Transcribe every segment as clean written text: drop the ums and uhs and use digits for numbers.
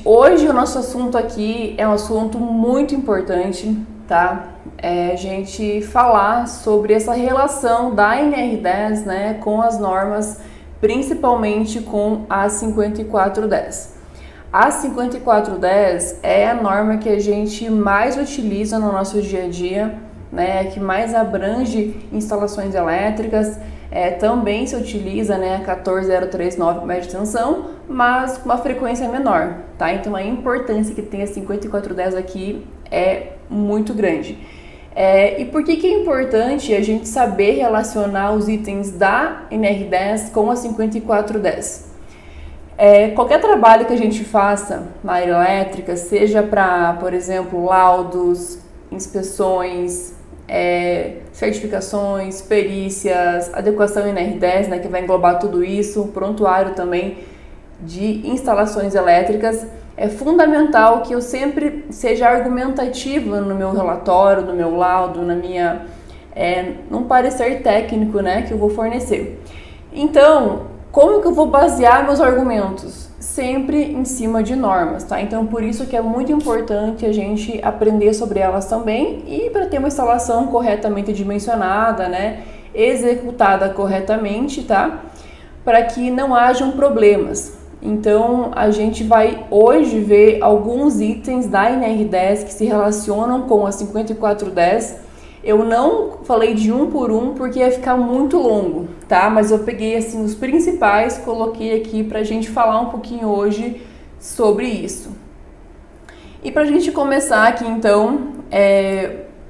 hoje o nosso assunto aqui é um assunto muito importante, tá? A gente falar sobre essa relação da NR10, né, com as normas, principalmente com a 5410. A 5410 é a norma que a gente mais utiliza no nosso dia a dia, né, que mais abrange instalações elétricas. Também se utiliza, né, a 14039 média tensão, mas com uma frequência menor, tá? Então a importância que tem a 5410 aqui é muito grande. E por que é importante a gente saber relacionar os itens da NR10 com a 5410? Qualquer trabalho que a gente faça na área elétrica, seja para, por exemplo, laudos, inspeções, certificações, perícias, adequação NR10, né, que vai englobar tudo isso, prontuário também de instalações elétricas, é fundamental que eu sempre seja argumentativa no meu relatório, no meu laudo, num parecer técnico, né, que eu vou fornecer. Então, como que eu vou basear meus argumentos? Sempre em cima de normas, tá? Então, por isso que é muito importante a gente aprender sobre elas também e para ter uma instalação corretamente dimensionada, né? Executada corretamente, tá? Para que não hajam problemas. Então, a gente vai hoje ver alguns itens da NR10 que se relacionam com a 5410. Eu não falei de um por um porque ia ficar muito longo, tá? Mas eu peguei assim os principais, coloquei aqui pra gente falar um pouquinho hoje sobre isso. E pra gente começar aqui então,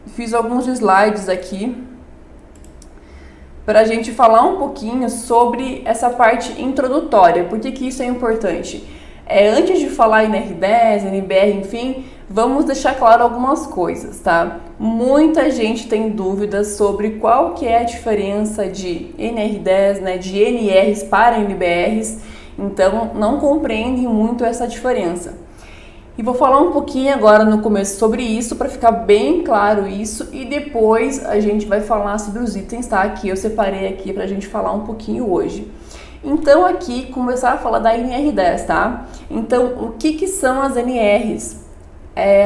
fiz alguns slides aqui pra gente falar um pouquinho sobre essa parte introdutória. Por que isso é importante? Antes de falar em NR10, NBR, enfim, vamos deixar claro algumas coisas, tá? Muita gente tem dúvidas sobre qual que é a diferença de NR10, né, de NRs para NBRs, então não compreendem muito essa diferença. E vou falar um pouquinho agora no começo sobre isso, para ficar bem claro isso, e depois a gente vai falar sobre os itens, tá? Que eu separei aqui pra gente falar um pouquinho hoje. Então aqui, começar a falar da NR10, tá? Então, o que são as NRs?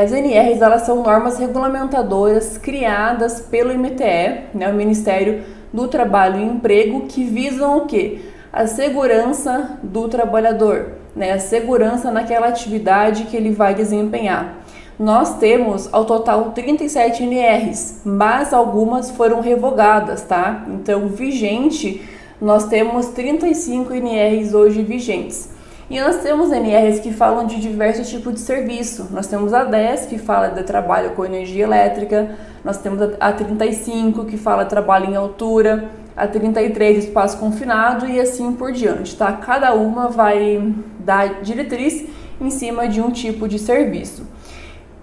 As NRs, elas são normas regulamentadoras criadas pelo MTE, né, o Ministério do Trabalho e Emprego, que visam o quê? A segurança do trabalhador, né, a segurança naquela atividade que ele vai desempenhar. Nós temos, ao total, 37 NRs, mas algumas foram revogadas, tá? Então, vigente, nós temos 35 NRs hoje vigentes. E nós temos NRs que falam de diversos tipos de serviço. Nós temos a 10, que fala de trabalho com energia elétrica. Nós temos a 35, que fala de trabalho em altura. A 33, espaço confinado, e assim por diante, tá? Cada uma vai dar diretriz em cima de um tipo de serviço.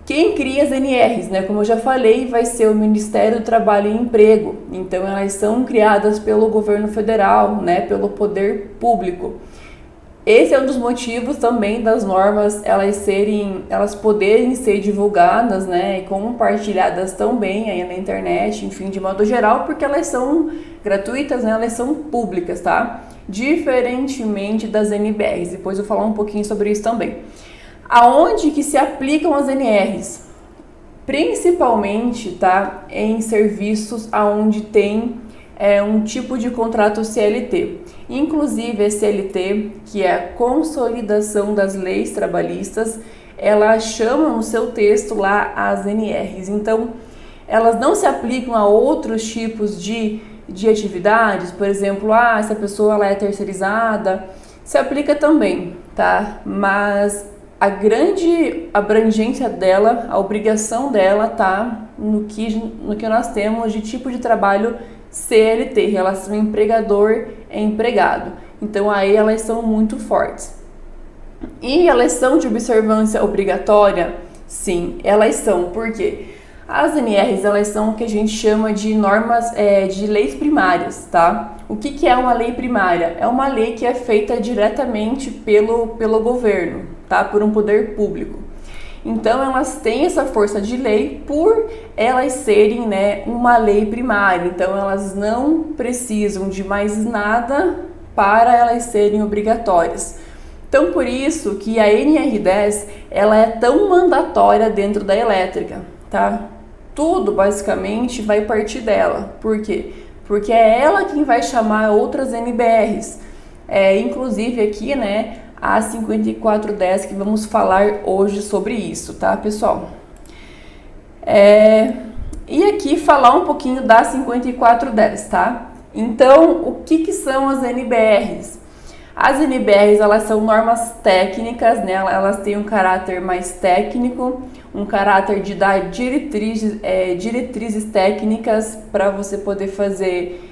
Quem cria as NRs, né? Como eu já falei, vai ser o Ministério do Trabalho e Emprego. Então, elas são criadas pelo governo federal, né? Pelo poder público. Esse é um dos motivos também das normas elas poderem ser divulgadas, né, e compartilhadas também aí na internet, enfim, de modo geral, porque elas são gratuitas, né, elas são públicas, tá? Diferentemente das NBRs, depois eu vou falar um pouquinho sobre isso também. Aonde que se aplicam as NRs? Principalmente, tá, em serviços aonde tem um tipo de contrato CLT. Inclusive, a CLT, que é a Consolidação das Leis Trabalhistas, ela chama no seu texto lá as NRs. Então, elas não se aplicam a outros tipos de atividades, por exemplo, essa pessoa ela é terceirizada, se aplica também, tá? Mas a grande abrangência dela, a obrigação dela tá no que nós temos de tipo de trabalho CLT, relação empregador-empregado. Então aí elas são muito fortes. E elas são de observância obrigatória? Sim, elas são. Por quê? As NRs, elas são o que a gente chama de normas de leis primárias, tá? O que é uma lei primária? É uma lei que é feita diretamente pelo governo, tá? Por um poder público. Então, elas têm essa força de lei por elas serem, né, uma lei primária. Então, elas não precisam de mais nada para elas serem obrigatórias. Então, por isso que a NR10 ela é tão mandatória dentro da elétrica, tá? Tudo basicamente vai partir dela. Por quê? Porque é ela quem vai chamar outras NBRs. Inclusive aqui, né, a 5410 que vamos falar hoje sobre isso, tá, pessoal? E aqui falar um pouquinho da 5410, tá? Então, o que são as NBRs? As NBRs, elas são normas técnicas, né? Elas têm um caráter mais técnico, um caráter de dar diretrizes técnicas para você poder fazer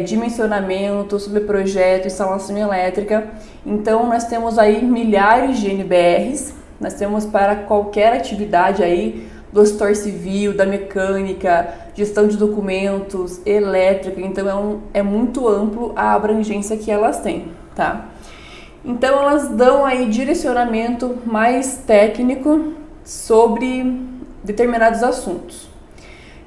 dimensionamento sobre projeto, instalação elétrica. Então, nós temos aí milhares de NBRs, nós temos para qualquer atividade aí, do setor civil, da mecânica, gestão de documentos, elétrica, então é muito amplo a abrangência que elas têm, tá? Então elas dão aí direcionamento mais técnico sobre determinados assuntos.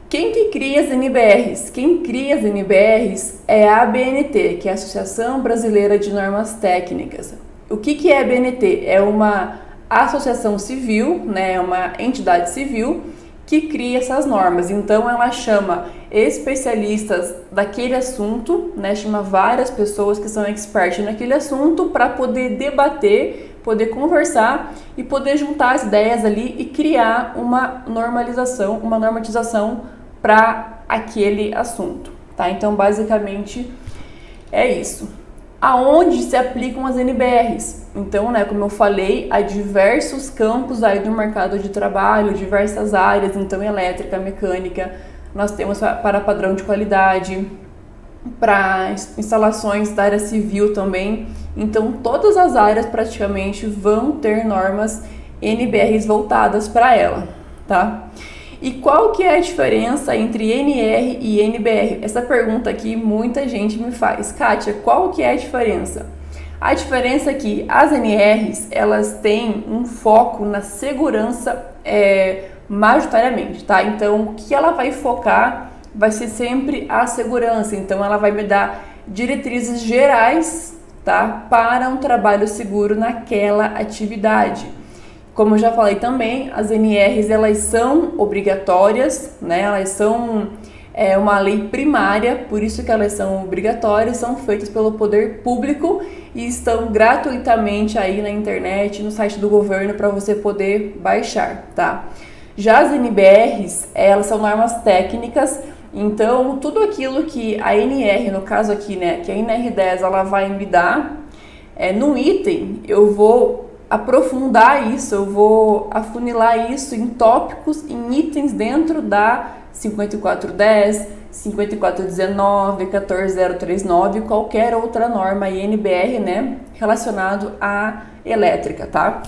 Quem que cria as NBRs? Quem cria as NBRs é a ABNT, que é a Associação Brasileira de Normas Técnicas. O que é a ABNT? É uma associação civil, né, uma entidade civil que cria essas normas. Então ela chama especialistas daquele assunto, né, chama várias pessoas que são experts naquele assunto para poder debater, poder conversar e poder juntar as ideias ali e criar uma normatização para aquele assunto, tá? Então basicamente é isso. Aonde se aplicam as NBRs? Então, né, como eu falei, há diversos campos aí do mercado de trabalho, diversas áreas, então elétrica, mecânica, nós temos para padrão de qualidade, para instalações da área civil também, então todas as áreas praticamente vão ter normas NBRs voltadas para ela, tá? E qual que é a diferença entre NR e NBR? Essa pergunta aqui muita gente me faz. Kátia, qual que é a diferença? A diferença é que as NRs, elas têm um foco na segurança majoritariamente, tá? Então, o que ela vai focar vai ser sempre a segurança. Então, ela vai me dar diretrizes gerais, tá? Para um trabalho seguro naquela atividade. Como eu já falei também, as NRs elas são obrigatórias, né? Elas são uma lei primária, por isso que elas são obrigatórias, são feitas pelo poder público e estão gratuitamente aí na internet, no site do governo para você poder baixar, tá? Já as NBRs, elas são normas técnicas, então tudo aquilo que a NR, no caso aqui, né, que a NR10 ela vai me dar, no item eu vou aprofundar isso, eu vou afunilar isso em tópicos, em itens dentro da 5410, 5419, 14039, qualquer outra norma INBR, né, relacionado à elétrica, tá?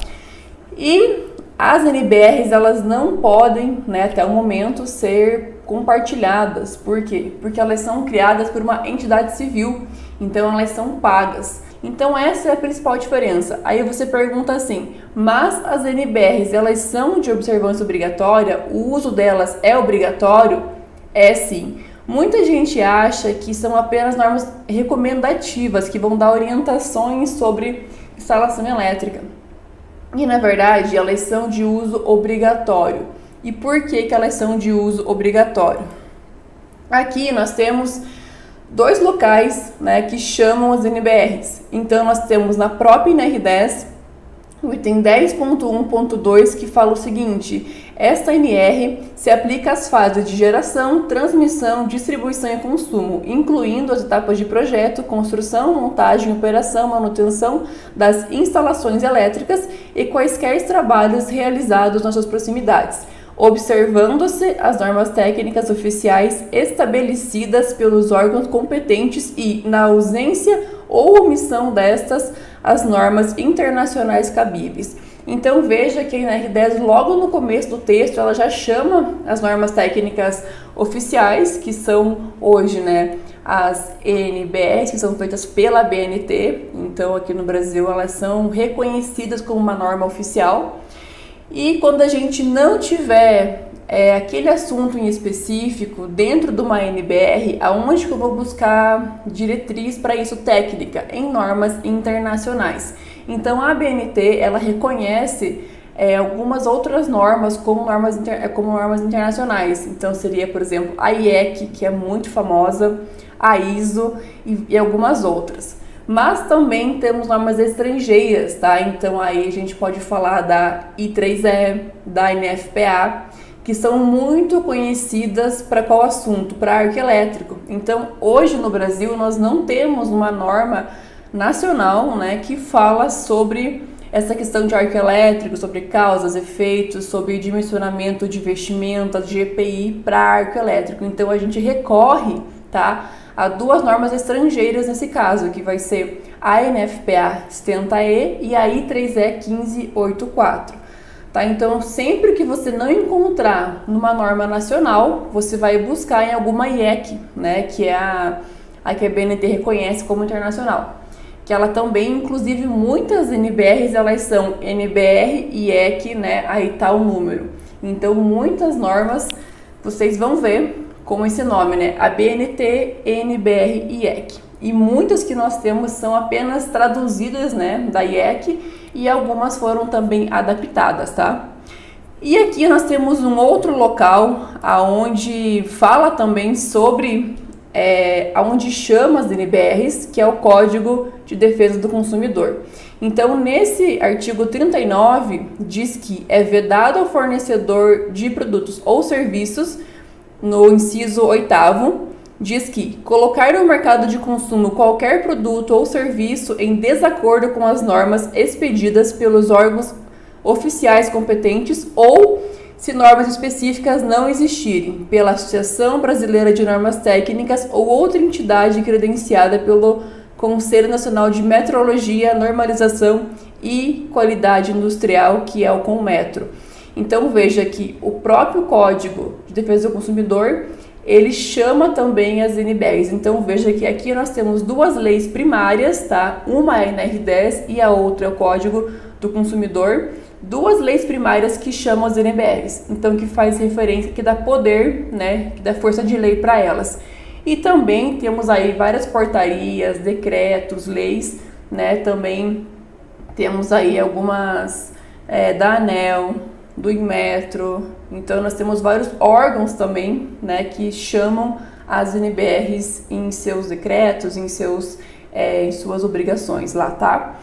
E as NBRs, elas não podem, né, até o momento, ser compartilhadas. Por quê? Porque elas são criadas por uma entidade civil, então elas são pagas. Então essa é a principal diferença. Aí você pergunta assim, mas as NBRs, elas são de observância obrigatória? O uso delas é obrigatório? É sim. Muita gente acha que são apenas normas recomendativas, que vão dar orientações sobre instalação elétrica. E na verdade, elas são de uso obrigatório. E por que elas são de uso obrigatório? Aqui nós temos dois locais, né, que chamam as NBRs. Então nós temos na própria NR10 o item 10.1.2 que fala o seguinte: esta NR se aplica às fases de geração, transmissão, distribuição e consumo, incluindo as etapas de projeto, construção, montagem, operação, manutenção das instalações elétricas e quaisquer trabalhos realizados nas suas proximidades, observando-se as normas técnicas oficiais estabelecidas pelos órgãos competentes e, na ausência ou omissão destas, as normas internacionais cabíveis. Então veja que na R10, logo no começo do texto, ela já chama as normas técnicas oficiais, que são hoje, né, as NBRs, que são feitas pela BNT. Então aqui no Brasil elas são reconhecidas como uma norma oficial. E quando a gente não tiver aquele assunto em específico dentro de uma NBR, aonde que eu vou buscar diretriz para isso técnica? Em normas internacionais. Então a ABNT, ela reconhece algumas outras normas como normas internacionais. Então seria, por exemplo, a IEC, que é muito famosa, a ISO e algumas outras. Mas também temos normas estrangeiras, tá? Então aí a gente pode falar da I3E, da NFPA, que são muito conhecidas para qual assunto? Para arco elétrico. Então hoje no Brasil nós não temos uma norma nacional, né, que fala sobre essa questão de arco elétrico, sobre causas, efeitos, sobre dimensionamento de vestimenta, de EPI para arco elétrico. Então a gente recorre, tá, a duas normas estrangeiras nesse caso, que vai ser a NFPA 70E e a I3E 1584. Tá? Então sempre que você não encontrar numa norma nacional, você vai buscar em alguma IEC, né, que é a que a BNT reconhece como internacional. Que ela também, inclusive muitas NBRs, elas são NBR, IEC, né, aí tá o número. Então muitas normas, vocês vão ver com esse nome, né, a BNT, NBR e IEC. E muitas que nós temos são apenas traduzidas, né, da IEC e algumas foram também adaptadas, tá? E aqui nós temos um outro local aonde fala também sobre onde chama as NBRs, que é o Código de Defesa do Consumidor. Então, nesse artigo 39, diz que é vedado ao fornecedor de produtos ou serviços, no inciso 8º, diz que colocar no mercado de consumo qualquer produto ou serviço em desacordo com as normas expedidas pelos órgãos oficiais competentes ou, se normas específicas não existirem, pela Associação Brasileira de Normas Técnicas ou outra entidade credenciada pelo Conselho Nacional de Metrologia, Normalização e Qualidade Industrial, que é o CONMETRO. Então veja que o próprio Código de Defesa do Consumidor, ele chama também as NBRs. Então veja que aqui nós temos duas leis primárias, tá? Uma é a NR10 e a outra é o Código do Consumidor. Duas leis primárias que chamam as NBRs, então que faz referência, que dá poder, né, que dá força de lei para elas. E também temos aí várias portarias, decretos, leis, né, também temos aí algumas da ANEEL, do Inmetro, então nós temos vários órgãos também, né, que chamam as NBRs em seus decretos, em suas obrigações lá, tá?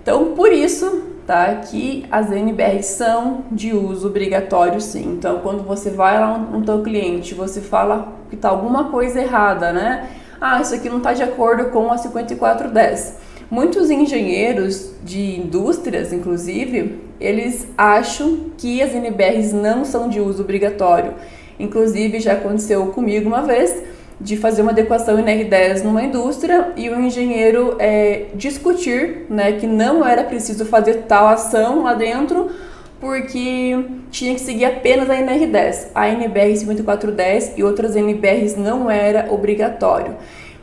Então, por isso, tá, que as NBRs são de uso obrigatório, sim. Então, quando você vai lá no teu cliente, você fala que tá alguma coisa errada, né? Ah, isso aqui não está de acordo com a 5410. Muitos engenheiros de indústrias, inclusive, eles acham que as NBRs não são de uso obrigatório. Inclusive, já aconteceu comigo uma vez, de fazer uma adequação em NR10 numa indústria e o engenheiro discutir, né, que não era preciso fazer tal ação lá dentro porque tinha que seguir apenas a NR10. A NBR 5410 e outras NBRs não era obrigatório.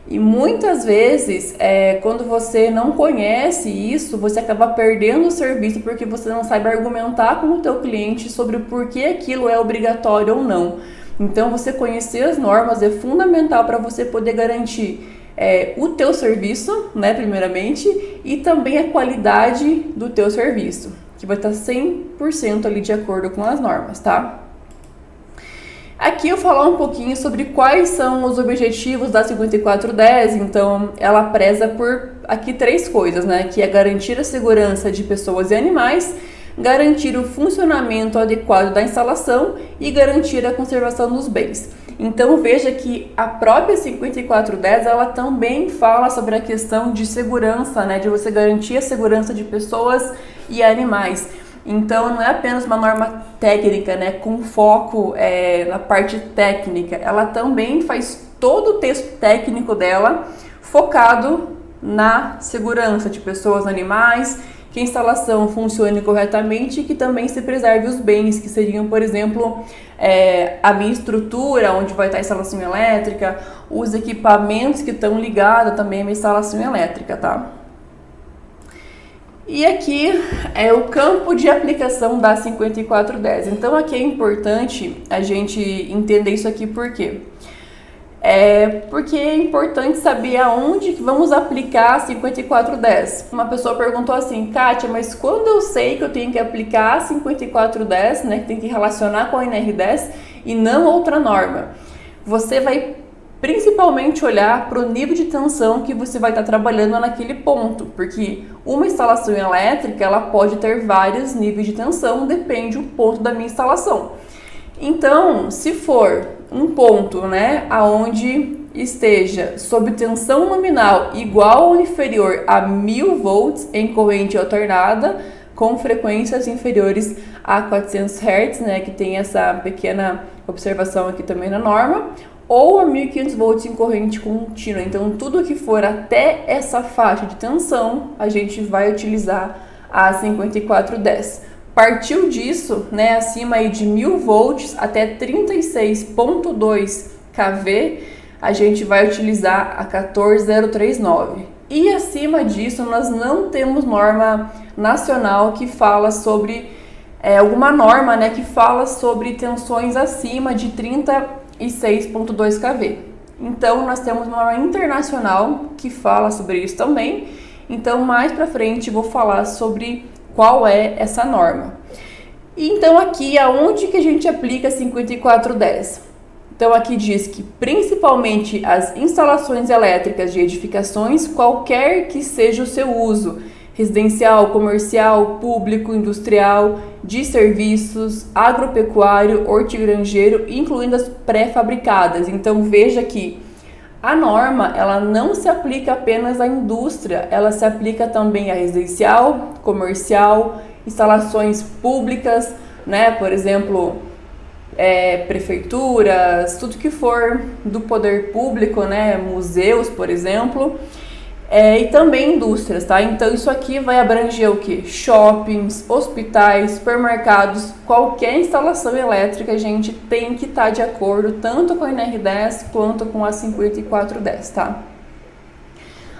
E muitas vezes, quando você não conhece isso, você acaba perdendo o serviço porque você não sabe argumentar com o teu cliente sobre o porquê aquilo é obrigatório ou não. Então, você conhecer as normas é fundamental para você poder garantir o teu serviço, né, primeiramente, e também a qualidade do teu serviço, que vai estar 100% ali de acordo com as normas, tá? Aqui eu vou falar um pouquinho sobre quais são os objetivos da 5410, então ela preza por aqui 3 coisas, né, que é garantir a segurança de pessoas e animais, garantir o funcionamento adequado da instalação e garantir a conservação dos bens. Então veja que a própria 5410 ela também fala sobre a questão de segurança, né, de você garantir a segurança de pessoas e animais. Então não é apenas uma norma técnica, né, com foco na parte técnica, ela também faz todo o texto técnico dela focado na segurança de pessoas, animais, que a instalação funcione corretamente e que também se preserve os bens, que seriam, por exemplo, a minha estrutura, onde vai estar a instalação elétrica, os equipamentos que estão ligados também à minha instalação elétrica, tá? E aqui é o campo de aplicação da 5410. Então aqui é importante a gente entender isso aqui, por quê? porque é importante saber aonde que vamos aplicar a 5410. Uma pessoa perguntou assim, Kátia, mas quando eu sei que eu tenho que aplicar a 5410, né, que tem que relacionar com a NR10 e não outra norma? Você vai principalmente olhar para o nível de tensão que você vai estar trabalhando naquele ponto, porque uma instalação elétrica ela pode ter vários níveis de tensão, depende do ponto da minha instalação. Então, se for um ponto, né, aonde esteja sob tensão nominal igual ou inferior a 1000 volts em corrente alternada, com frequências inferiores a 400 Hz, né, que tem essa pequena observação aqui também na norma, ou a 1500 volts em corrente contínua. Então, tudo que for até essa faixa de tensão, a gente vai utilizar a 5410. Partiu disso, né, acima aí de 1000 volts até 36.2 kV, a gente vai utilizar a 14039. E acima disso, nós não temos norma nacional que fala sobre, alguma norma, né, que fala sobre tensões acima de 36.2 kV. Então, nós temos uma norma internacional que fala sobre isso também. Então, mais pra frente, vou falar sobre qual é essa norma. E então, aqui, aonde que a gente aplica 5410? Então, aqui diz que, principalmente, as instalações elétricas de edificações, qualquer que seja o seu uso, residencial, comercial, público, industrial, de serviços, agropecuário, hortigranjeiro, incluindo as pré-fabricadas. Então, veja que a norma, ela não se aplica apenas à indústria, ela se aplica também a residencial, comercial, instalações públicas, né? Por exemplo, prefeituras, tudo que for do poder público, né? Museus, por exemplo. E também indústrias, tá? Então, isso aqui vai abranger o quê? Shoppings, hospitais, supermercados, qualquer instalação elétrica, a gente tem que estar de acordo tanto com a NR10 quanto com a 5410, tá?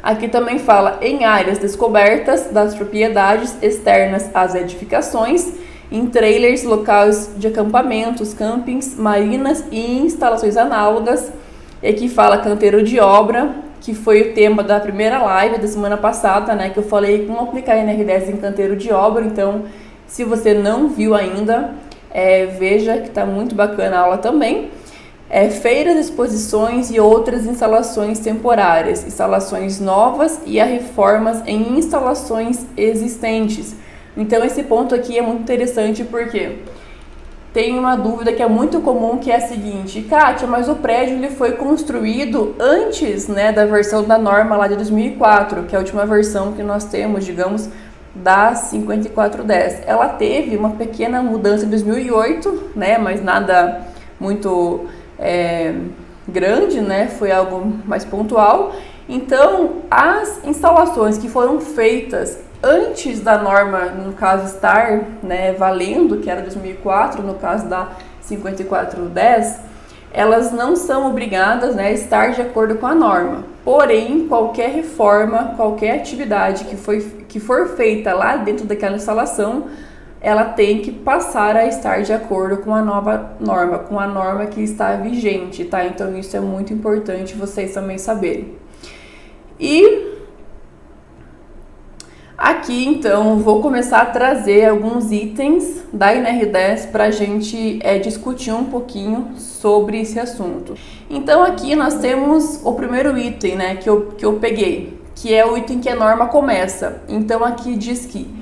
Aqui também fala em áreas descobertas das propriedades externas às edificações, em trailers, locais de acampamentos, campings, marinas e instalações análogas. E aqui fala canteiro de obra, que foi o tema da primeira live da semana passada, né, que eu falei como aplicar NR10 em canteiro de obra. Então, se você não viu ainda, veja que está muito bacana a aula também. Feiras, exposições e outras instalações temporárias, instalações novas e a reformas em instalações existentes. Então, esse ponto aqui é muito interessante porque tem uma dúvida que é muito comum, que é a seguinte: Kátia, mas o prédio ele foi construído antes, né, da versão da norma lá de 2004, que é a última versão que nós temos, digamos, da 5410. Ela teve uma pequena mudança em 2008, né, mas nada muito grande, né, foi algo mais pontual. Então, as instalações que foram feitas antes da norma, no caso estar, né, valendo, que era 2004, no caso da 5410, elas não são obrigadas, né, a estar de acordo com a norma. Porém, qualquer reforma, qualquer atividade que for feita lá dentro daquela instalação, ela tem que passar a estar de acordo com a nova norma, com a norma que está vigente, tá? Então, isso é muito importante vocês também saberem. E aqui, então, vou começar a trazer alguns itens da NR10 para a gente discutir um pouquinho sobre esse assunto. Então, aqui nós temos o primeiro item, né, que eu peguei, que é o item que a norma começa. Então, aqui diz que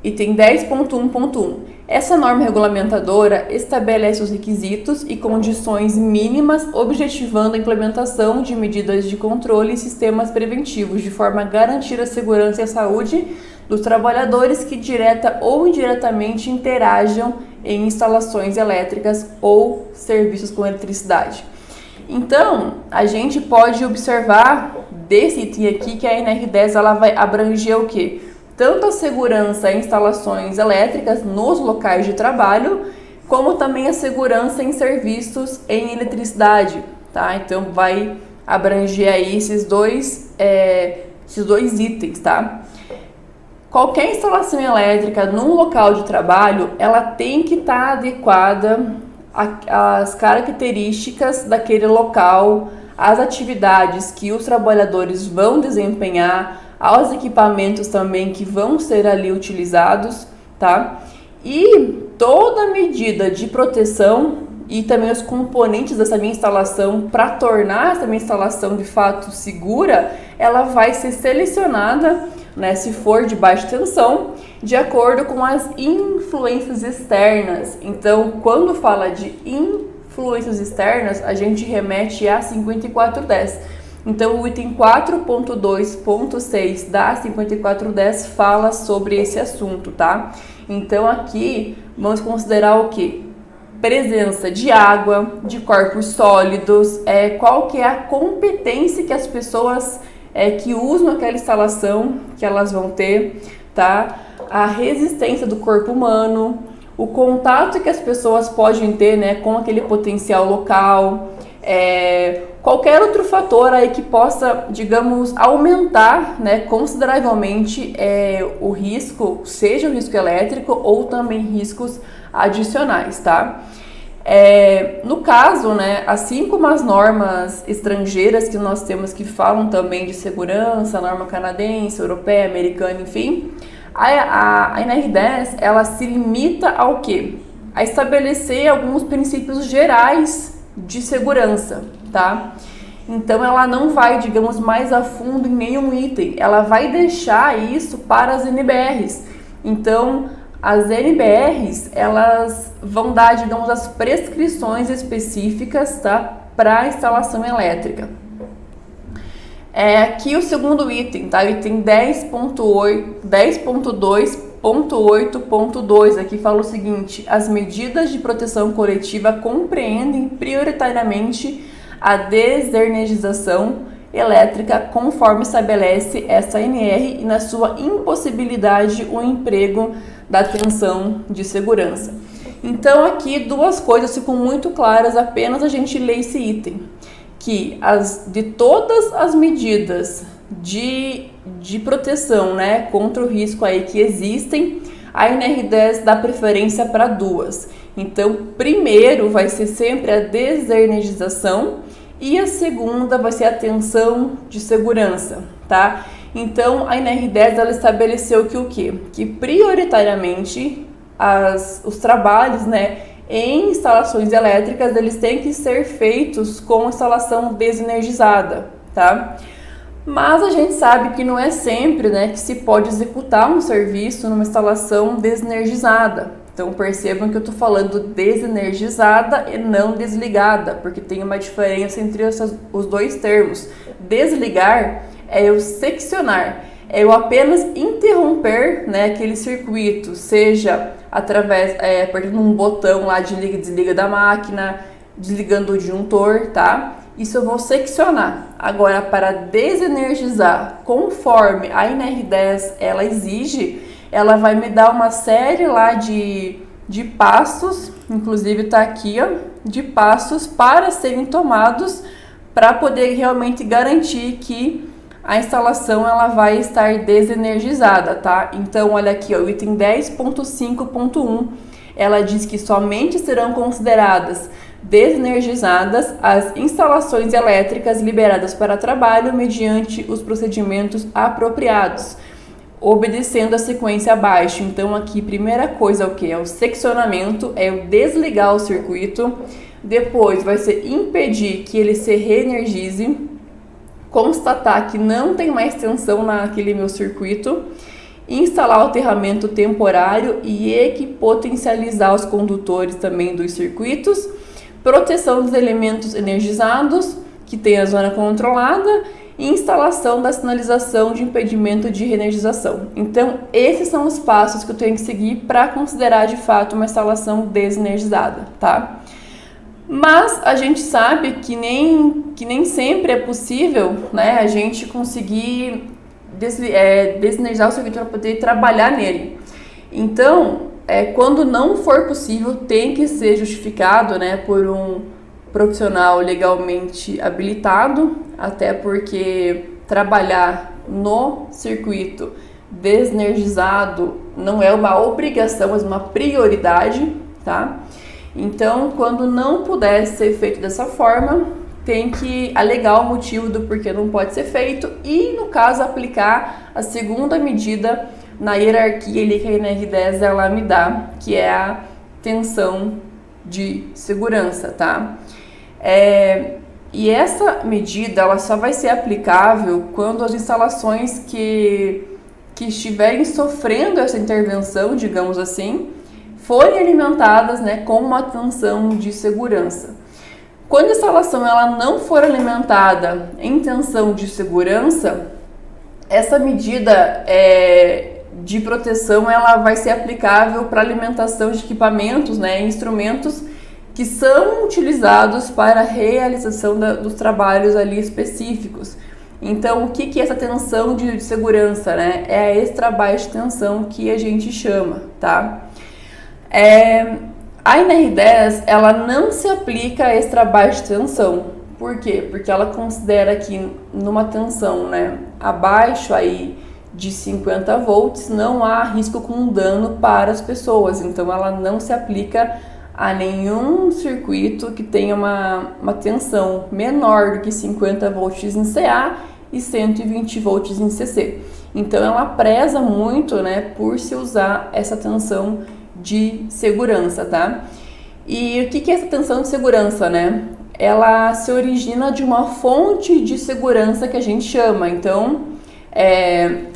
item 10.1.1. Essa norma regulamentadora estabelece os requisitos e condições mínimas, objetivando a implementação de medidas de controle e sistemas preventivos, de forma a garantir a segurança e a saúde dos trabalhadores que direta ou indiretamente interajam em instalações elétricas ou serviços com eletricidade. Então, a gente pode observar desse item aqui que a NR10 ela vai abranger o quê? Tanto a segurança em instalações elétricas nos locais de trabalho, como também a segurança em serviços em eletricidade, tá? Então, vai abranger aí esses dois itens, tá? Qualquer instalação elétrica num local de trabalho, ela tem que estar adequada às características daquele local, as atividades que os trabalhadores vão desempenhar, aos equipamentos também que vão ser ali utilizados, tá? E toda medida de proteção e também os componentes dessa minha instalação para tornar essa minha instalação de fato segura, ela vai ser selecionada, né, se for de baixa tensão, de acordo com as influências externas. Então, quando fala de influências externas, a gente remete a 5410. Então, o item 4.2.6 da 5410 fala sobre esse assunto, tá? Então, aqui vamos considerar o quê? Presença de água, de corpos sólidos, qual que é a competência que as pessoas que usam aquela instalação que elas vão ter, tá? A resistência do corpo humano, o contato que as pessoas podem ter, né, com aquele potencial local, qualquer outro fator aí que possa, digamos, aumentar, né, consideravelmente o risco, seja o risco elétrico ou também riscos adicionais, tá? No caso, né, assim como as normas estrangeiras que nós temos que falam também de segurança, norma canadense, europeia, americana, enfim, a NR10, ela se limita ao quê? A estabelecer alguns princípios gerais de segurança, tá? Então, ela não vai, digamos, mais a fundo em nenhum item, ela vai deixar isso para as NBRs. Então, as NBRs, elas vão dar, digamos, as prescrições específicas, tá, para a instalação elétrica. Aqui o segundo item, tá? O item 10.2.8.2, aqui fala o seguinte: as medidas de proteção coletiva compreendem prioritariamente a desenergização elétrica conforme estabelece essa NR e na sua impossibilidade o emprego da tensão de segurança. Então aqui duas coisas ficam muito claras apenas a gente ler esse item, que de todas as medidas de proteção, né, contra o risco aí que existem, a NR10 dá preferência para duas. Então, primeiro vai ser sempre a desenergização e a segunda vai ser a tensão de segurança, tá? Então, a NR10 ela estabeleceu que o quê? Que prioritariamente os trabalhos, né, em instalações elétricas, eles têm que ser feitos com instalação desenergizada, tá? Mas a gente sabe que não é sempre, né, que se pode executar um serviço numa instalação desenergizada. Então percebam que eu estou falando desenergizada e não desligada, porque tem uma diferença entre os dois termos. Desligar é eu seccionar, é eu apenas interromper, né, aquele circuito, seja através, apertando um botão lá de liga e desliga da máquina, desligando o disjuntor, tá? Isso eu vou seccionar. Agora, para desenergizar, conforme a NR10 ela exige, ela vai me dar uma série lá de passos, inclusive tá aqui, ó, de passos para serem tomados para poder realmente garantir que a instalação ela vai estar desenergizada, tá? Então, olha aqui, ó, o item 10.5.1, ela diz que somente serão consideradas desenergizadas as instalações elétricas liberadas para trabalho mediante os procedimentos apropriados, obedecendo a sequência abaixo. Então, aqui, primeira coisa é o que? É o seccionamento, é o desligar o circuito. Depois, vai ser impedir que ele se reenergize, constatar que não tem mais tensão naquele meu circuito, instalar o aterramento temporário e equipotencializar os condutores também dos circuitos, proteção dos elementos energizados, que tem a zona controlada, e instalação da sinalização de impedimento de reenergização. Então, esses são os passos que eu tenho que seguir para considerar de fato uma instalação desenergizada, tá? Mas a gente sabe que nem sempre é possível, né, a gente conseguir desenergizar o circuito para poder trabalhar nele. Então, quando não for possível, tem que ser justificado, né, por um profissional legalmente habilitado, até porque trabalhar no circuito desenergizado não é uma obrigação, mas uma prioridade, tá? Então, quando não puder ser feito dessa forma, tem que alegar o motivo do porquê não pode ser feito e, no caso, aplicar a segunda medida na hierarquia ali que a NR10 ela me dá, que é a tensão de segurança, tá? E essa medida ela só vai ser aplicável quando as instalações que estiverem sofrendo essa intervenção, digamos assim, forem alimentadas, né, com uma tensão de segurança. Quando a instalação ela não for alimentada em tensão de segurança, essa medida de proteção ela vai ser aplicável para alimentação de equipamentos, né, instrumentos que são utilizados para a realização dos trabalhos ali específicos. Então, o que é essa tensão de segurança, né? É a extra baixa tensão que a gente chama, tá? A NR10, ela não se aplica a extra baixa tensão. Por quê? Porque ela considera que numa tensão, né, abaixo aí de 50 volts, não há risco com dano para as pessoas. Então, ela não se aplica a nenhum circuito que tenha uma tensão menor do que 50 volts em CA e 120 volts em CC. Então, ela preza muito, né, por se usar essa tensão de segurança, tá? E o que é essa tensão de segurança, né? Ela se origina de uma fonte de segurança que a gente chama. Então,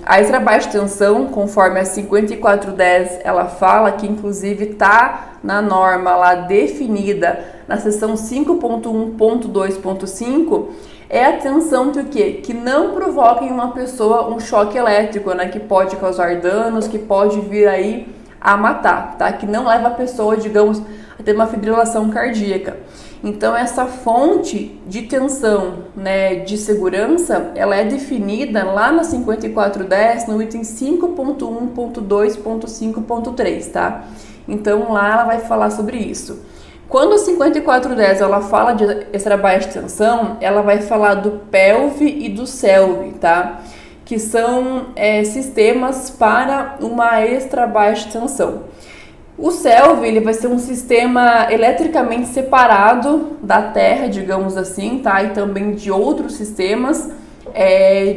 a extra baixa tensão, conforme a 5410 ela fala, que inclusive está na norma lá definida na seção 5.1.2.5, é a tensão que o quê? Que não provoca em uma pessoa um choque elétrico, né? Que pode causar danos, que pode vir aí a matar, tá? Que não leva a pessoa, digamos, a ter uma fibrilação cardíaca. Então, essa fonte de tensão, né, de segurança, ela é definida lá na 5410, no item 5.1.2.5.3, tá? Então, lá ela vai falar sobre isso. Quando a 5410 ela fala de extra baixa tensão, ela vai falar do PELV e do CELV, tá? Que são sistemas para uma extra baixa tensão. O CELV ele vai ser um sistema eletricamente separado da Terra, digamos assim, tá? E também de outros sistemas,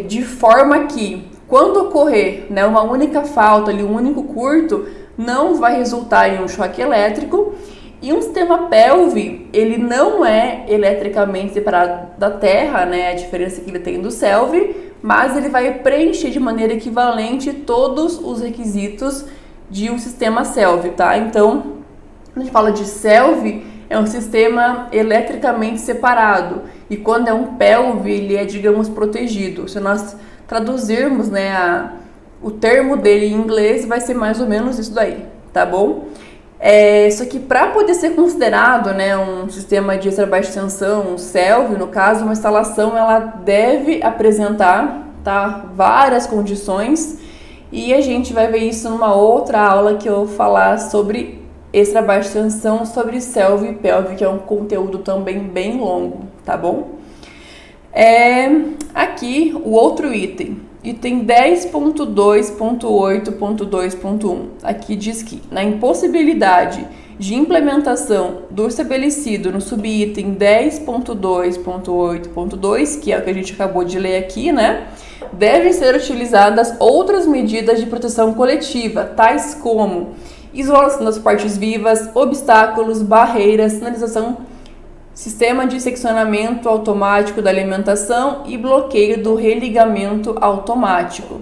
de forma que, quando ocorrer, né, uma única falta, ali, um único curto, não vai resultar em um choque elétrico. E um sistema PELV, ele não é eletricamente separado da Terra, né? A diferença que ele tem do CELV, mas ele vai preencher de maneira equivalente todos os requisitos de um sistema CELV, tá? Então, quando a gente fala de CELV, é um sistema eletricamente separado. E quando é um PELV, ele é, digamos, protegido. Se nós traduzirmos, né, o termo dele em inglês, vai ser mais ou menos isso daí, tá bom? Só que para poder ser considerado, né, um sistema de extra baixa tensão, um CELV, no caso, uma instalação, ela deve apresentar, tá, várias condições. E a gente vai ver isso numa outra aula que eu vou falar sobre extra baixa tensão, sobre CELV e PELV, que é um conteúdo também bem longo, tá bom? Aqui o outro item 10.2.8.2.1. Aqui diz que na impossibilidade de implementação do estabelecido no subitem 10.2.8.2, que é o que a gente acabou de ler aqui, né? Devem ser utilizadas outras medidas de proteção coletiva, tais como isolação das partes vivas, obstáculos, barreiras, sinalização, sistema de seccionamento automático da alimentação e bloqueio do religamento automático.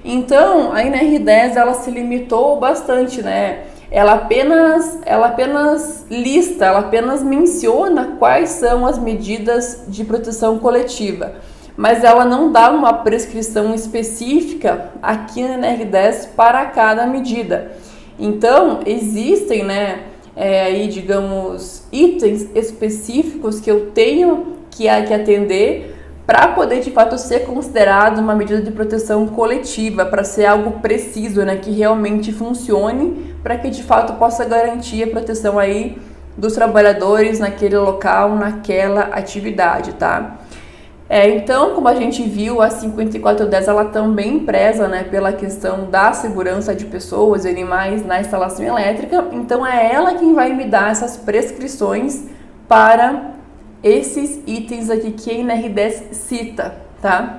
Então, a NR10 ela se limitou bastante, né? Ela apenas lista, ela apenas menciona quais são as medidas de proteção coletiva, mas ela não dá uma prescrição específica aqui na NR10 para cada medida. Então, existem, né, aí, digamos, itens específicos que eu tenho que atender para poder, de fato, ser considerado uma medida de proteção coletiva, para ser algo preciso, né, que realmente funcione, para que, de fato, possa garantir a proteção aí dos trabalhadores naquele local, naquela atividade, tá? Então, como a gente viu, a 5410 ela também preza, né, pela questão da segurança de pessoas e animais na instalação elétrica. Então, é ela quem vai me dar essas prescrições para esses itens aqui que a NR10 cita, tá?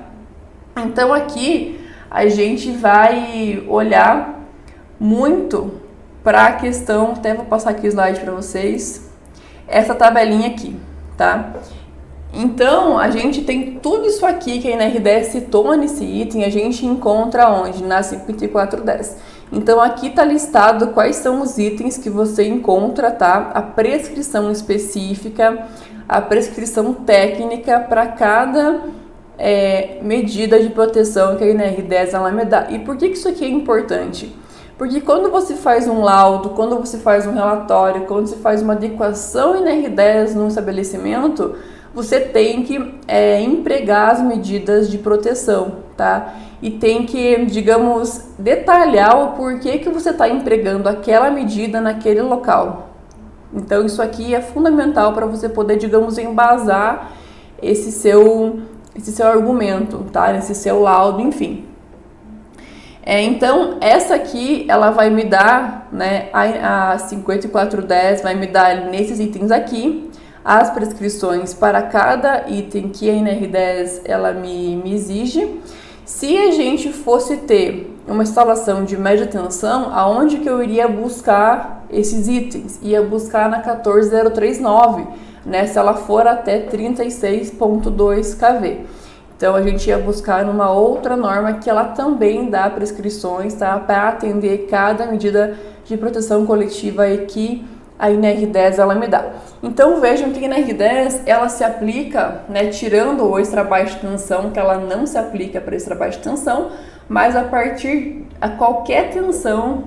Então aqui a gente vai olhar muito para a questão, até vou passar aqui o slide para vocês, essa tabelinha aqui, tá? Então, a gente tem tudo isso aqui que a NR10 citou nesse item, a gente encontra onde? Na 5410. Então, aqui está listado quais são os itens que você encontra, tá? A prescrição específica, a prescrição técnica para cada medida de proteção que a NR10 ela me dá. E por que isso aqui é importante? Porque quando você faz um laudo, quando você faz um relatório, quando você faz uma adequação NR10 num estabelecimento, você tem que empregar as medidas de proteção, tá? E tem que, digamos, detalhar o porquê que você está empregando aquela medida naquele local. Então, isso aqui é fundamental para você poder, digamos, embasar esse seu argumento, tá? Esse seu laudo, enfim. Então, essa aqui, ela vai me dar, né, a 5410 vai me dar nesses itens aqui, as prescrições para cada item que a NR10 ela me exige. Se a gente fosse ter uma instalação de média tensão, aonde que eu iria buscar esses itens? Ia buscar na 14039, né, se ela for até 36.2 kV. Então, a gente ia buscar numa outra norma que ela também dá prescrições, tá, para atender cada medida de proteção coletiva aí que a NR10 ela me dá. Então, vejam que a NR10 ela se aplica, né, tirando o extra baixa tensão, que ela não se aplica para extra baixa tensão, mas a partir a qualquer tensão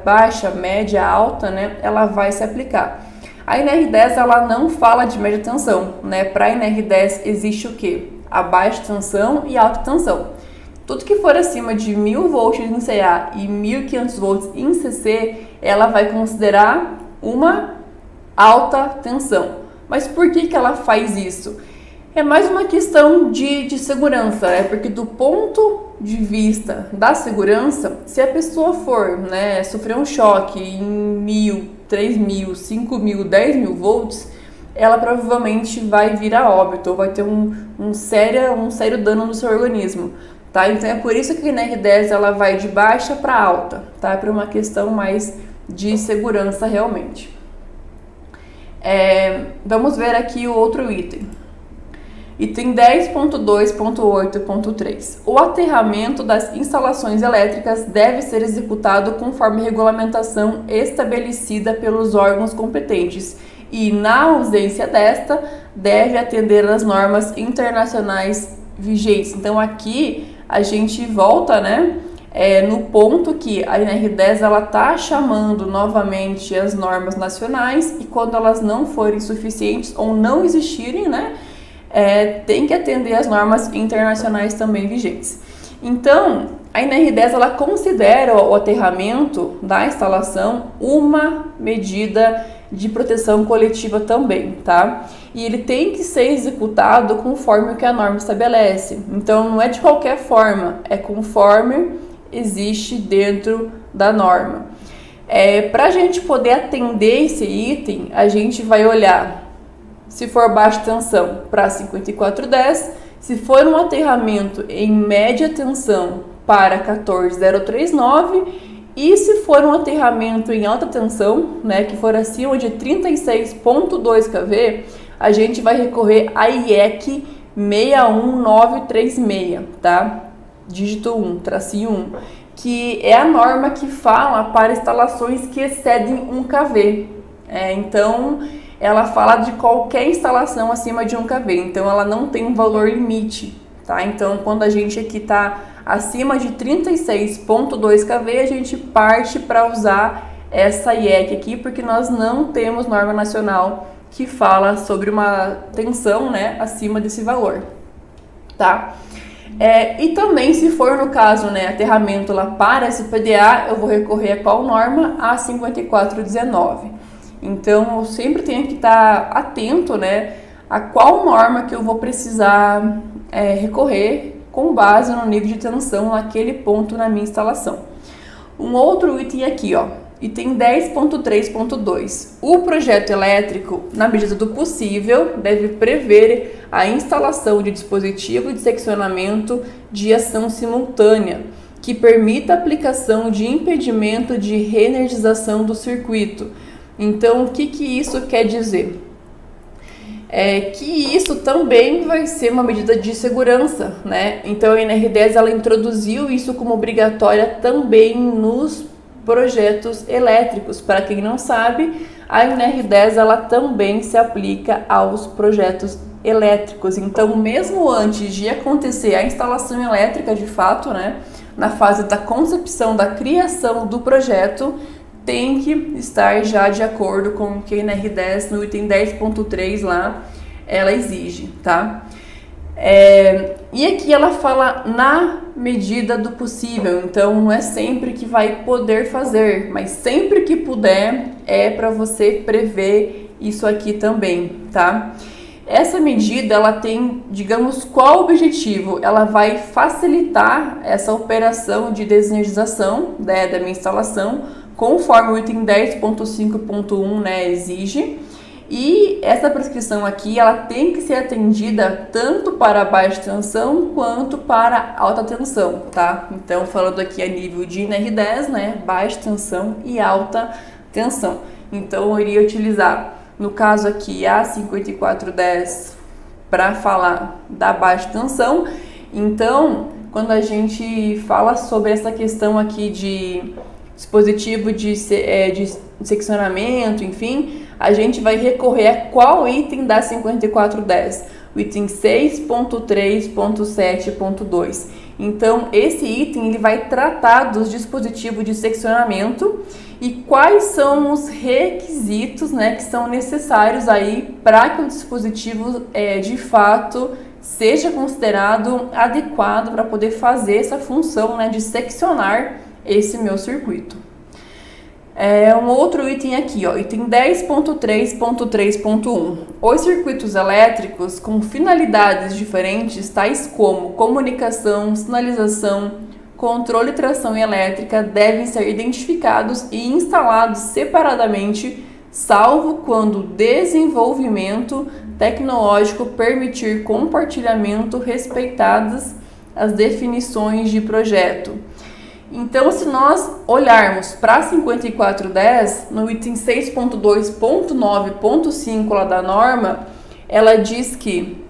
baixa, média, alta, né, ela vai se aplicar. A NR10 ela não fala de média tensão, né? Para a NR10 existe o quê? A baixa tensão e a alta tensão. Tudo que for acima de 1000 volts em CA e 1500 volts em CC, ela vai considerar uma alta tensão. Mas por que ela faz isso? É mais uma questão de segurança, porque do ponto de vista da segurança, se a pessoa for, né, sofrer um choque em 1000, 3000, 5000, 10.000 volts, ela provavelmente vai vir a óbito, ou vai ter um sério dano no seu organismo, tá? Então é por isso que a NR10 ela vai de baixa para alta, tá? Para uma questão mais de segurança realmente. Vamos ver aqui o outro item. Item 10.2.8.3. O aterramento das instalações elétricas deve ser executado conforme regulamentação estabelecida pelos órgãos competentes e, na ausência desta, deve atender às normas internacionais vigentes. Então, aqui a gente volta, né, no ponto que a NR10 ela está chamando novamente as normas nacionais e quando elas não forem suficientes ou não existirem, né, tem que atender às normas internacionais também vigentes. Então, a NR10 ela considera o aterramento da instalação uma medida de proteção coletiva também, tá? E ele tem que ser executado conforme o que a norma estabelece. Então, não é de qualquer forma, é conforme existe dentro da norma. Para a gente poder atender esse item, a gente vai olhar se for baixa tensão para 5410, se for um aterramento em média tensão para 14039 e se for um aterramento em alta tensão, né, que for acima de 36.2 kV, a gente vai recorrer à IEC 61936, tá? Dígito 1, tracinho 1, que é a norma que fala para instalações que excedem 1 kV. Então, ela fala de qualquer instalação acima de 1 kV, então ela não tem um valor limite, tá? Então, quando a gente aqui está acima de 36.2 kV, a gente parte para usar essa IEC aqui, porque nós não temos norma nacional que fala sobre uma tensão, né, acima desse valor, tá? E também, se for no caso, né, aterramento lá para SPDA, eu vou recorrer a qual norma? A 5419. Então, eu sempre tenho que estar atento, né, a qual norma que eu vou precisar recorrer com base no nível de tensão naquele ponto na minha instalação. Um outro item aqui, ó, Item 10.3.2. O projeto elétrico, na medida do possível, deve prever a instalação de dispositivo de seccionamento de ação simultânea, que permita a aplicação de impedimento de reenergização do circuito. Então, o que isso quer dizer? É que isso também vai ser uma medida de segurança, né? Então, a NR10 ela introduziu isso como obrigatória também nos projetos elétricos. Para quem não sabe, a NR10 ela também se aplica aos projetos elétricos. Então, mesmo antes de acontecer a instalação elétrica de fato, né, na fase da concepção, da criação do projeto, tem que estar já de acordo com o que a NR10 no item 10.3 lá ela exige, tá? E aqui ela fala na medida do possível, então não é sempre que vai poder fazer, mas sempre que puder é para você prever isso aqui também, tá? Essa medida ela tem, digamos, qual objetivo? Ela vai facilitar essa operação de desenergização, né, da minha instalação, conforme o item 10.5.1, né, exige. E essa prescrição aqui, ela tem que ser atendida tanto para baixa tensão quanto para alta tensão, tá? Então, falando aqui a nível de NR10, né, baixa tensão e alta tensão. Então, eu iria utilizar, no caso aqui, a 5410 para falar da baixa tensão. Então, quando a gente fala sobre essa questão aqui de dispositivo de seccionamento, enfim, a gente vai recorrer a qual item da 5410? O item 6.3.7.2. Então, esse item ele vai tratar dos dispositivos de seccionamento e quais são os requisitos, né, que são necessários aí para que o dispositivo de fato seja considerado adequado para poder fazer essa função, né, de seccionar esse meu circuito. Um outro item aqui, ó, item 10.3.3.1. Os circuitos elétricos com finalidades diferentes, tais como comunicação, sinalização, controle e tração elétrica, devem ser identificados e instalados separadamente, salvo quando o desenvolvimento tecnológico permitir compartilhamento respeitadas as definições de projeto. Então, se nós olharmos para a 5410, no item 6.2.9.5 lá da norma, ela diz que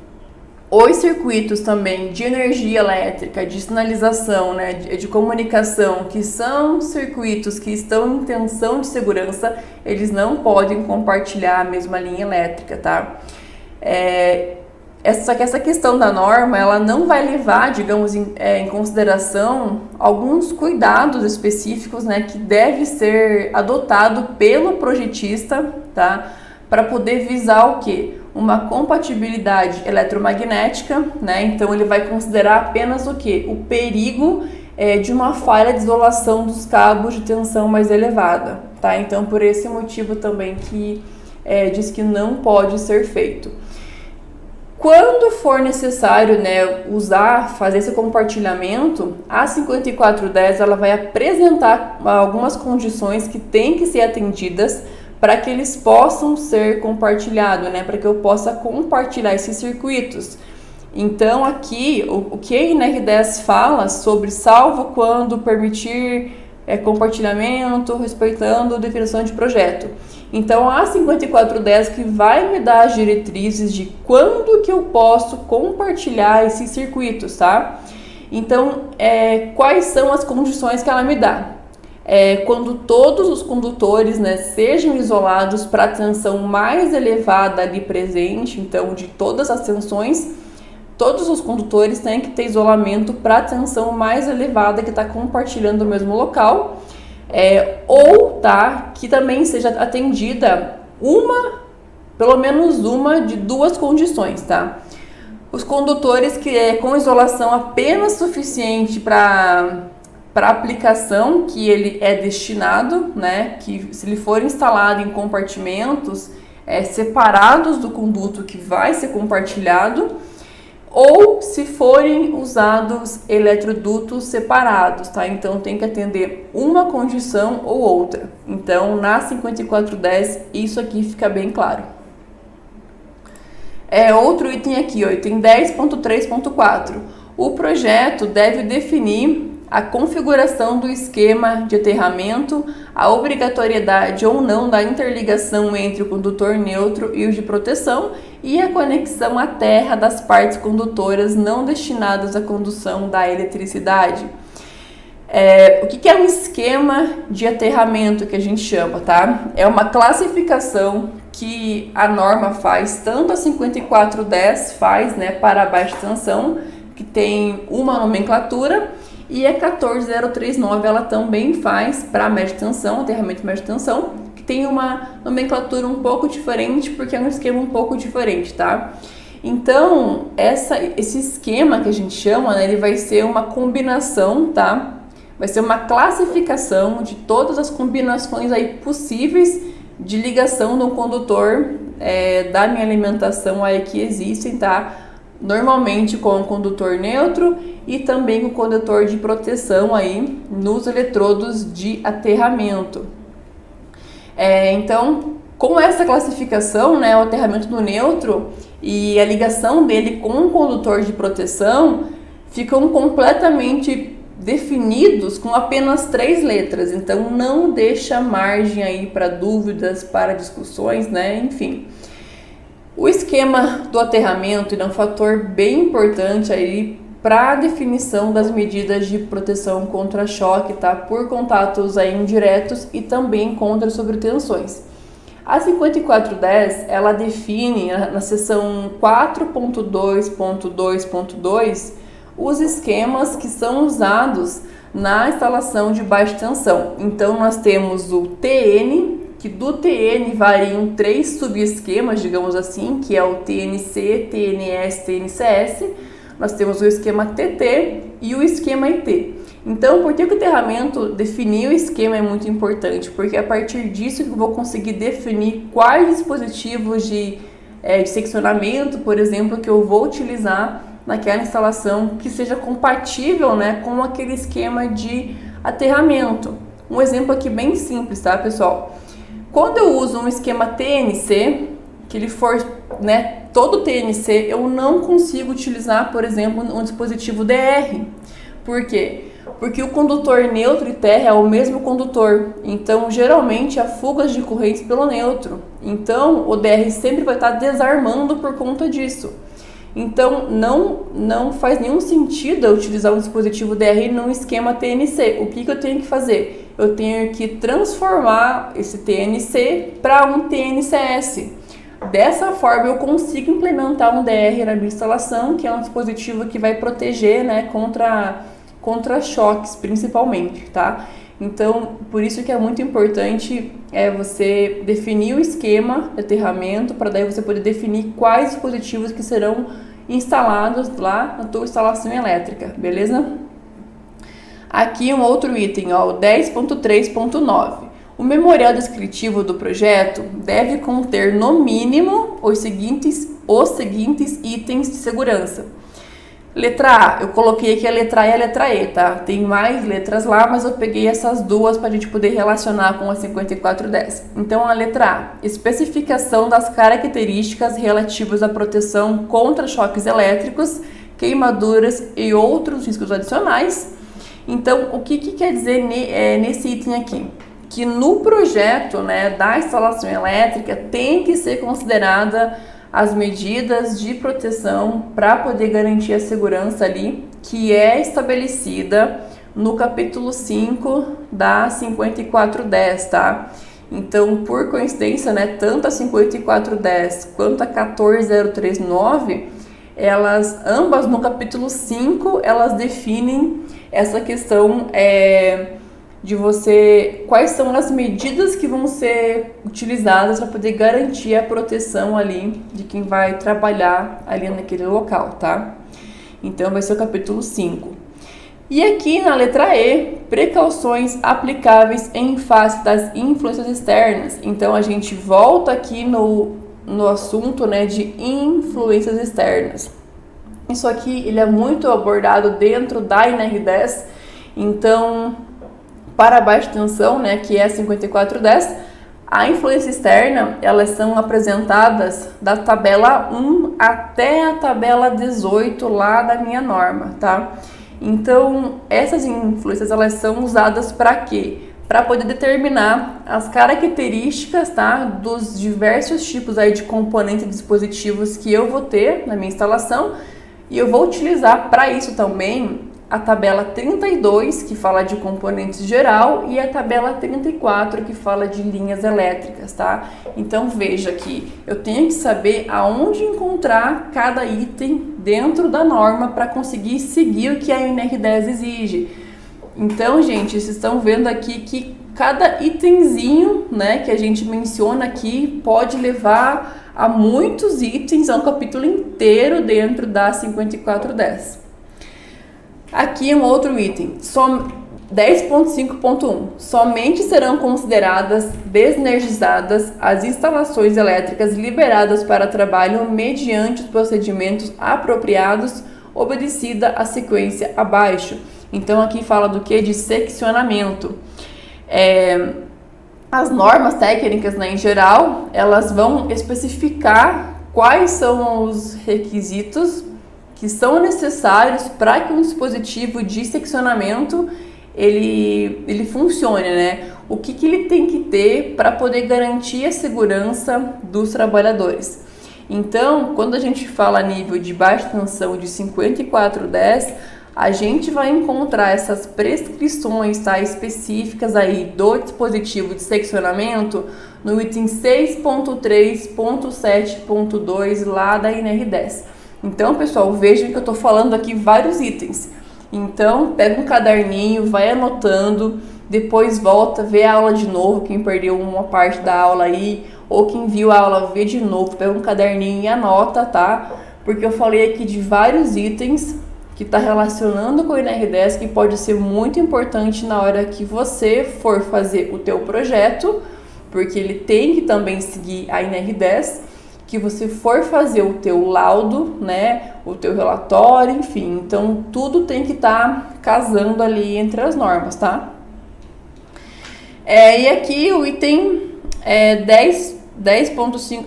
os circuitos também de energia elétrica, de sinalização, né, de comunicação, que são circuitos que estão em tensão de segurança, eles não podem compartilhar a mesma linha elétrica, tá? Só que essa questão da norma, ela não vai levar, digamos, em consideração alguns cuidados específicos, né, que deve ser adotado pelo projetista, tá, para poder visar o quê? Uma compatibilidade eletromagnética, né, então ele vai considerar apenas o quê? O perigo de uma falha de isolação dos cabos de tensão mais elevada, tá? Então, por esse motivo também que diz que não pode ser feito. Quando for necessário, né, fazer esse compartilhamento, a 5410 ela vai apresentar algumas condições que têm que ser atendidas para que eles possam ser compartilhados, né, para que eu possa compartilhar esses circuitos. Então, aqui, o que a NR10 fala sobre salvo quando permitir compartilhamento, respeitando a definição de projeto. Então, a 5410 que vai me dar as diretrizes de quando que eu posso compartilhar esses circuitos, tá? Então, quais são as condições que ela me dá? Quando todos os condutores, né, sejam isolados para a tensão mais elevada ali presente, então de todas as tensões, todos os condutores têm que ter isolamento para a tensão mais elevada que está compartilhando o mesmo local. Ou que também seja atendida pelo menos uma de duas condições, tá? Os condutores com isolação apenas suficiente para aplicação que ele é destinado, né? Que se ele for instalado em compartimentos separados do conduto que vai ser compartilhado. ou se forem usados eletrodutos separados, tá? Então tem que atender uma condição ou outra. Então na 5410 isso aqui fica bem claro. Outro item aqui, ó, item 10.3.4. O projeto deve definir a configuração do esquema de aterramento, a obrigatoriedade ou não da interligação entre o condutor neutro e o de proteção e a conexão à terra das partes condutoras não destinadas à condução da eletricidade. O que é um esquema de aterramento que a gente chama, tá? É uma classificação que a norma faz, tanto a 5410 faz, né, para a baixa tensão, que tem uma nomenclatura, e a 14039 ela também faz para média tensão, aterramento média tensão, que tem uma nomenclatura um pouco diferente, porque é um esquema um pouco diferente, tá? Então, esse esquema que a gente chama, né, ele vai ser uma combinação, tá? Vai ser uma classificação de todas as combinações aí possíveis de ligação do condutor da minha alimentação aí que existem, tá? Normalmente com o condutor neutro e também com o condutor de proteção aí nos eletrodos de aterramento. Então, com essa classificação, né, o aterramento do neutro e a ligação dele com o condutor de proteção ficam completamente definidos com apenas 3 letras. Então, não deixa margem aí para dúvidas, para discussões, né? Enfim. O esquema do aterramento é um fator bem importante aí para a definição das medidas de proteção contra choque, tá? Por contatos aí indiretos e também contra sobretensões. A 5410, ela define na seção 4.2.2.2 os esquemas que são usados na instalação de baixa tensão. Então, nós temos o TN, que do TN variam 3 subesquemas, digamos assim, que é o TNC, TNS, TNCS. Nós temos o esquema TT e o esquema IT. Então, por que o aterramento definir o esquema é muito importante? Porque é a partir disso que eu vou conseguir definir quais dispositivos de seccionamento, por exemplo, que eu vou utilizar naquela instalação que seja compatível, né, com aquele esquema de aterramento. Um exemplo aqui bem simples, tá, pessoal? Quando eu uso um esquema TNC, que ele for, né, todo TNC, eu não consigo utilizar, por exemplo, um dispositivo DR. Por quê? Porque o condutor neutro e terra é o mesmo condutor. Então, geralmente, há fugas de correntes pelo neutro. Então, o DR sempre vai estar desarmando por conta disso. Então, não faz nenhum sentido eu utilizar um dispositivo DR num esquema TNC. O que eu tenho que fazer? Eu tenho que transformar esse TNC para um TNCS. Dessa forma, eu consigo implementar um DR na minha instalação, que é um dispositivo que vai proteger, né, contra choques, principalmente, tá? Então, por isso que é muito importante você definir o esquema de aterramento, para daí você poder definir quais dispositivos que serão instalados lá na tua instalação elétrica, beleza? Aqui um outro item, ó, o 10.3.9. O memorial descritivo do projeto deve conter, no mínimo, os seguintes itens de segurança. Letra A, eu coloquei aqui a letra A e a letra E, tá? Tem mais letras lá, mas eu peguei essas duas para a gente poder relacionar com a 5410. Então, a letra A, especificação das características relativas à proteção contra choques elétricos, queimaduras e outros riscos adicionais. Então, o que quer dizer nesse item aqui? Que no projeto, né, da instalação elétrica tem que ser considerada as medidas de proteção para poder garantir a segurança ali, que é estabelecida no capítulo 5 da 5410, tá? Então, por coincidência, né, tanto a 5410 quanto a 14039, elas, ambas no capítulo 5, elas definem essa questão de quais são as medidas que vão ser utilizadas para poder garantir a proteção ali de quem vai trabalhar ali naquele local, tá? Então, vai ser o capítulo 5. E aqui na letra E, precauções aplicáveis em face das influências externas. Então, a gente volta aqui no assunto, né, de influências externas. Isso aqui ele é muito abordado dentro da NR10, então para a baixa tensão, né, que é 5410, a influência externa, elas são apresentadas da tabela 1 até a tabela 18 lá da minha norma, tá? Então, essas influências, elas são usadas para quê? Para poder determinar as características, tá, dos diversos tipos aí de componentes e dispositivos que eu vou ter na minha instalação, e eu vou utilizar para isso também a tabela 32, que fala de componentes geral, e a tabela 34, que fala de linhas elétricas, tá? Então veja que eu tenho que saber aonde encontrar cada item dentro da norma para conseguir seguir o que a NR10 exige. Então, gente, vocês estão vendo aqui que cada itemzinho, né, que a gente menciona aqui pode levar a muitos itens, a um capítulo inteiro dentro da 5410. Aqui um outro item, 10.5.1. Somente serão consideradas desenergizadas as instalações elétricas liberadas para trabalho mediante os procedimentos apropriados, obedecida a sequência abaixo. Então aqui fala do que? De seccionamento. As normas técnicas, né, em geral, elas vão especificar quais são os requisitos que são necessários para que um dispositivo de seccionamento ele funcione, né? O que ele tem que ter para poder garantir a segurança dos trabalhadores. Então, quando a gente fala a nível de baixa tensão de 5410, a gente vai encontrar essas prescrições, tá, específicas aí do dispositivo de seccionamento no item 6.3.7.2 lá da NR10. Então, pessoal, vejam que eu estou falando aqui vários itens. Então, pega um caderninho, vai anotando, depois volta, vê a aula de novo, quem perdeu uma parte da aula aí, ou quem viu a aula, vê de novo, pega um caderninho e anota, tá? Porque eu falei aqui de vários itens que está relacionando com o NR10, que pode ser muito importante na hora que você for fazer o teu projeto, porque ele tem que também seguir a NR10, que você for fazer o teu laudo, né, o teu relatório, enfim, então tudo tem que estar casando ali entre as normas, tá? E aqui o item 10.5,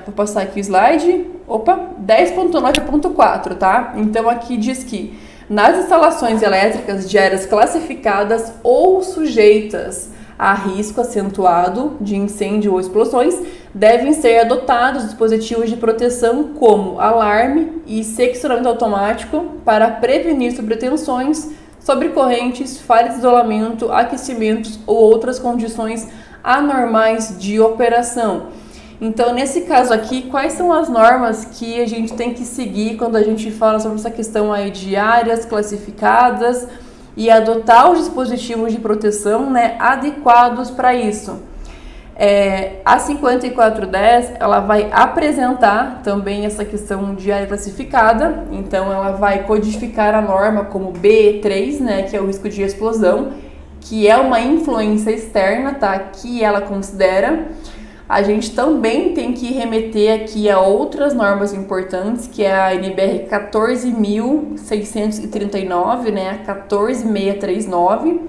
vou passar aqui o slide, 10.9.4, tá? Então aqui diz que nas instalações elétricas de áreas classificadas ou sujeitas a risco acentuado de incêndio ou explosões, devem ser adotados dispositivos de proteção como alarme e seccionamento automático para prevenir sobretensões, sobrecorrentes, falhas de isolamento, aquecimentos ou outras condições anormais de operação. Então, nesse caso aqui, quais são as normas que a gente tem que seguir quando a gente fala sobre essa questão aí de áreas classificadas e adotar os dispositivos de proteção, né, adequados para isso? A 5410, ela vai apresentar também essa questão de área classificada, então ela vai codificar a norma como B3, né, que é o risco de explosão, que é uma influência externa, tá, que ela considera. A gente também tem que remeter aqui a outras normas importantes, que é a NBR 14.639, né, a 14639,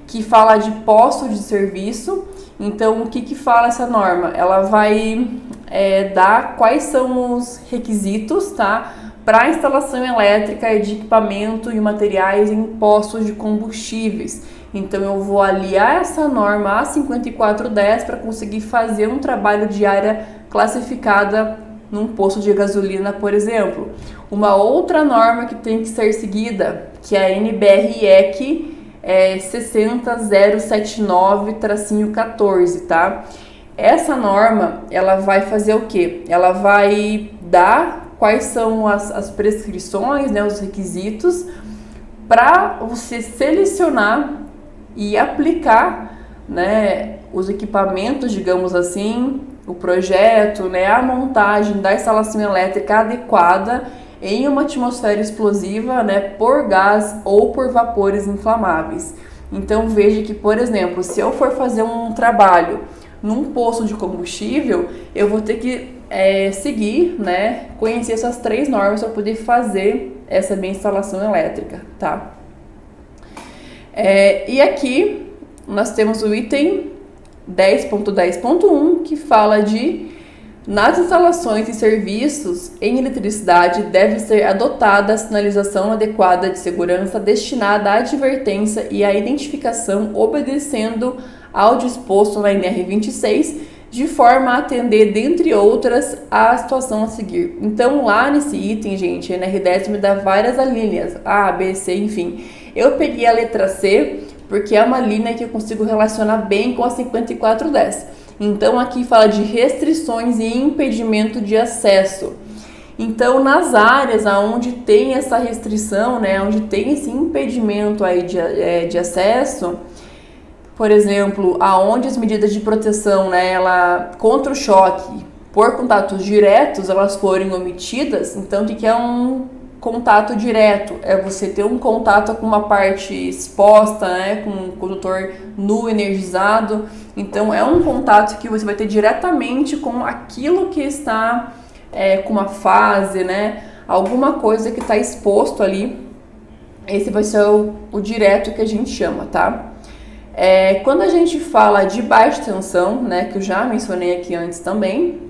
que fala de postos de serviço. Então, o que fala essa norma? Ela vai dar quais são os requisitos, tá, para a instalação elétrica de equipamento e materiais em postos de combustíveis. Então, eu vou aliar essa norma a 5410 para conseguir fazer um trabalho de área classificada num posto de gasolina, por exemplo. Uma outra norma que tem que ser seguida, que é a NBR-EC 60079-14, tá? Essa norma, ela vai fazer o quê? Ela vai dar quais são as prescrições, né, os requisitos, para você selecionar e aplicar, né, os equipamentos, digamos assim, o projeto, né, a montagem da instalação elétrica adequada em uma atmosfera explosiva, né, por gás ou por vapores inflamáveis. Então veja que, por exemplo, se eu for fazer um trabalho num posto de combustível, eu vou ter que seguir, né, conhecer essas 3 normas para poder fazer essa minha instalação elétrica, tá? E aqui nós temos o item 10.10.1 que fala nas instalações e serviços em eletricidade deve ser adotada a sinalização adequada de segurança destinada à advertência e à identificação obedecendo ao disposto na NR 26, de forma a atender, dentre outras, a situação a seguir. Então, lá nesse item, gente, a NR10 me dá várias alíneas, A, B, C, enfim. Eu peguei a letra C, porque é uma linha que eu consigo relacionar bem com a 5410. Então, aqui fala de restrições e impedimento de acesso. Então, nas áreas onde tem essa restrição, né, onde tem esse impedimento aí de acesso, por exemplo, aonde as medidas de proteção, né, contra o choque por contatos diretos, elas forem omitidas, então o que é um contato direto? É você ter um contato com uma parte exposta, né, com um condutor nu energizado. Então é um contato que você vai ter diretamente com aquilo que está com uma fase, né, alguma coisa que está exposto ali. Esse vai ser o direto que a gente chama, tá? Quando a gente fala de baixa tensão, né, que eu já mencionei aqui antes também,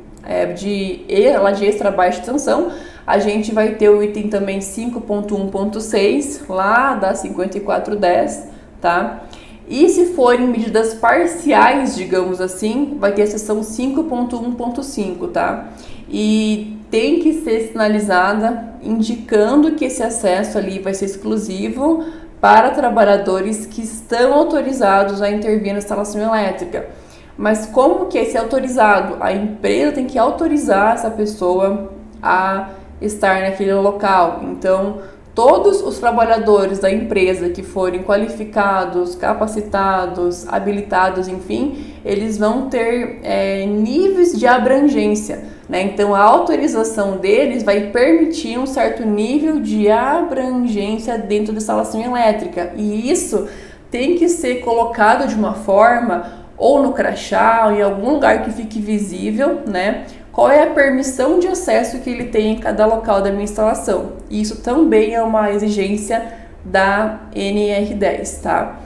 de extra baixa tensão, a gente vai ter o item também 5.1.6, lá da 5410, tá? E se forem medidas parciais, digamos assim, vai ter a seção 5.1.5, tá? E tem que ser sinalizada, indicando que esse acesso ali vai ser exclusivo para trabalhadores que estão autorizados a intervir na instalação elétrica. Mas como que é ser autorizado? A empresa tem que autorizar essa pessoa a estar naquele local. Então, todos os trabalhadores da empresa que forem qualificados, capacitados, habilitados, enfim, eles vão ter níveis de abrangência, né? Então, a autorização deles vai permitir um certo nível de abrangência dentro da instalação elétrica. E isso tem que ser colocado de uma forma, ou no crachá, ou em algum lugar que fique visível, né? Qual é a permissão de acesso que ele tem em cada local da minha instalação. Isso também é uma exigência da NR10, tá?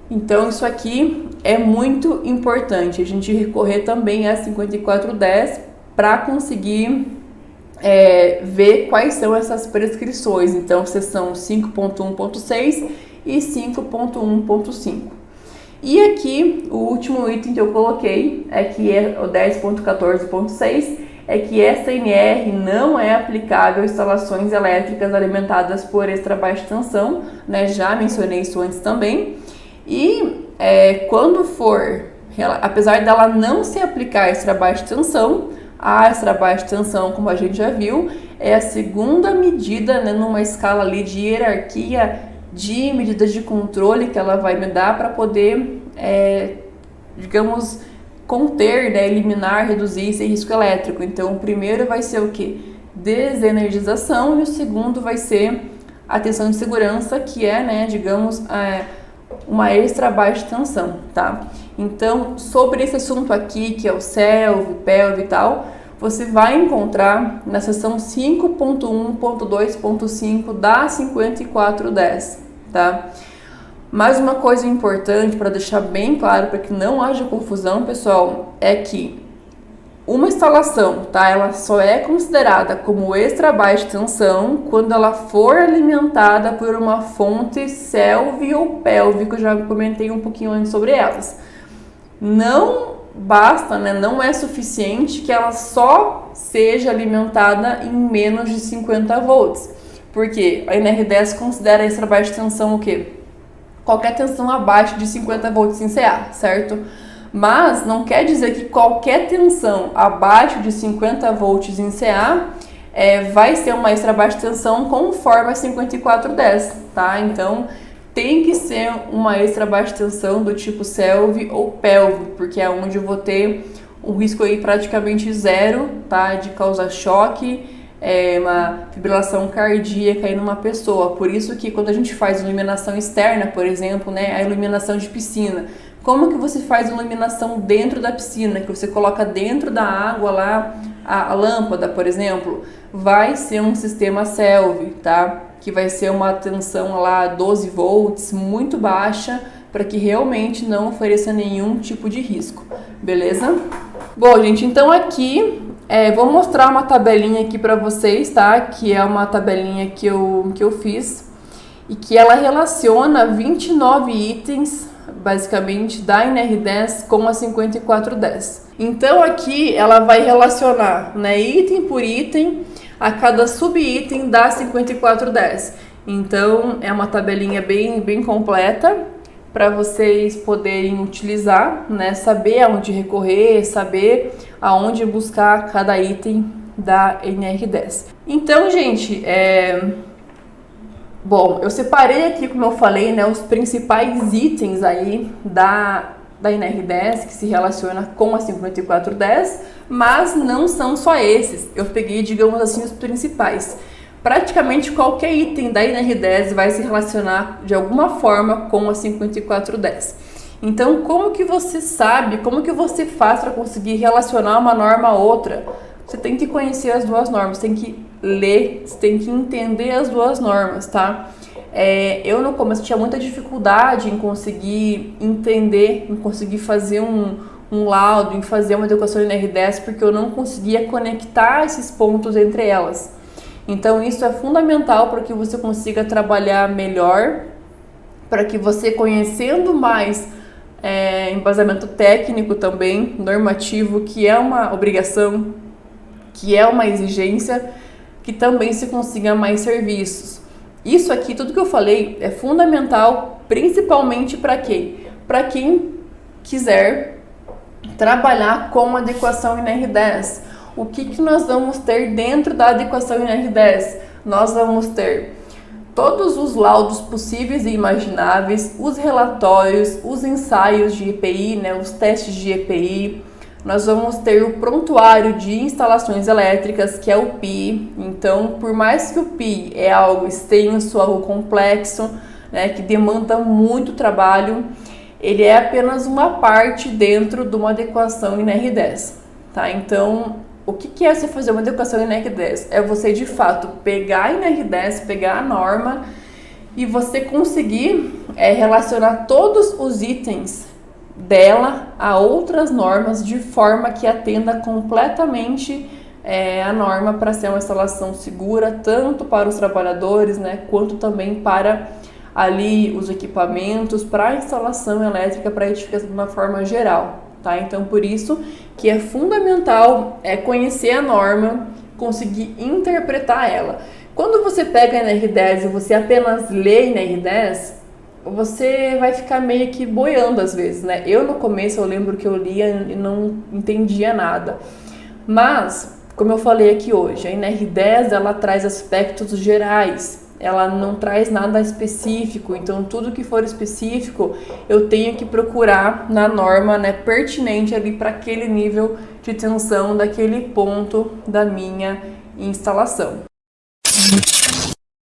Então, isso aqui é muito importante, a gente recorrer também a 5410 para conseguir ver quais são essas prescrições. Então, seção 5.1.6 e 5.1.5. E aqui, o último item que eu coloquei, que é o 10.14.6, é que essa NR não é aplicável a instalações elétricas alimentadas por extra baixa tensão, né? Já mencionei isso antes também. E quando for, apesar dela não se aplicar a extra baixa tensão, a extra baixa tensão, como a gente já viu, é a segunda medida, né, numa escala ali de hierarquia de medidas de controle que ela vai me dar para poder, digamos, conter, né, eliminar, reduzir esse risco elétrico. Então, o primeiro vai ser o quê? Desenergização, e o segundo vai ser a tensão de segurança, que é, né, digamos, uma extra baixa tensão, tá? Então, sobre esse assunto aqui, que é o CELV, PELV e tal, você vai encontrar na seção 5.1.2.5 da 5410, tá? Mais uma coisa importante para deixar bem claro, para que não haja confusão, pessoal, é que uma instalação, tá? Ela só é considerada como extra baixa tensão quando ela for alimentada por uma fonte CELV ou PELV, que eu já comentei um pouquinho antes sobre elas. Não basta, né? Não é suficiente que ela só seja alimentada em menos de 50 volts. Porque a NR10 considera a extra baixa tensão o quê? Qualquer tensão abaixo de 50 volts em CA, certo? Mas não quer dizer que qualquer tensão abaixo de 50 volts em CA vai ser uma extra baixa tensão conforme a 5410, tá? Então, tem que ser uma extra baixa tensão do tipo CELV ou PELV, porque é onde eu vou ter um risco aí praticamente zero, tá? De causar choque, uma fibrilação cardíaca aí numa pessoa. Por isso que quando a gente faz iluminação externa, por exemplo, né, a iluminação de piscina, Como que você faz iluminação dentro da piscina, que você coloca dentro da água lá a lâmpada, por exemplo, vai ser um sistema CELV, tá? Que vai ser uma tensão lá 12 volts, muito baixa, para que realmente não ofereça nenhum tipo de risco, beleza? Bom, gente, então aqui vou mostrar uma tabelinha aqui para vocês, tá? Que é uma tabelinha que eu fiz e que ela relaciona 29 itens, basicamente, da NR10 com a 5410. Então aqui ela vai relacionar, né, item por item a cada subitem da 5410. Então é uma tabelinha bem completa para vocês poderem utilizar, né, saber aonde recorrer, saber aonde buscar cada item da NR10. Então, gente, bom, eu separei aqui, como eu falei, né, os principais itens aí da NR10 que se relaciona com a 5410, mas não são só esses. Eu peguei, digamos assim, os principais. Praticamente qualquer item da NR10 vai se relacionar de alguma forma com a 5410. Então, como que você sabe, como que você faz para conseguir relacionar uma norma a outra? Você tem que conhecer as duas normas, tem que ler, você tem que entender as duas normas, tá? Eu no começo tinha muita dificuldade em conseguir entender, em conseguir fazer um laudo, em fazer uma adequação NR10, porque eu não conseguia conectar esses pontos entre elas. Então isso é fundamental para que você consiga trabalhar melhor, para que você, conhecendo mais embasamento técnico também, normativo, que é uma obrigação, que é uma exigência, que também se consiga mais serviços. Isso aqui, tudo que eu falei, é fundamental, principalmente para quem? Para quem quiser trabalhar com adequação NR10. O que nós vamos ter dentro da adequação NR10? Nós vamos ter todos os laudos possíveis e imagináveis, os relatórios, os ensaios de EPI, né, os testes de EPI. Nós vamos ter o prontuário de instalações elétricas, que é o PI. Então, por mais que o PI é algo extenso, algo complexo, né, que demanda muito trabalho, ele é apenas uma parte dentro de uma adequação NR10, tá? Então, o que é você fazer uma adequação NR10? É você, de fato, pegar a NR10, pegar a norma e você conseguir relacionar todos os itens dela a outras normas de forma que atenda completamente a norma para ser uma instalação segura, tanto para os trabalhadores, né, quanto também para ali os equipamentos, para a instalação elétrica, para a edificação de uma forma geral. Tá? Então, por isso que é fundamental conhecer a norma, conseguir interpretar ela. Quando você pega a NR10 e você apenas lê a NR10, você vai ficar meio que boiando às vezes, né? Eu no começo, eu lembro que eu lia e não entendia nada. Mas, como eu falei aqui hoje, a NR10 ela traz aspectos gerais. Ela não traz nada específico, então tudo que for específico eu tenho que procurar na norma, né, pertinente ali para aquele nível de tensão daquele ponto da minha instalação.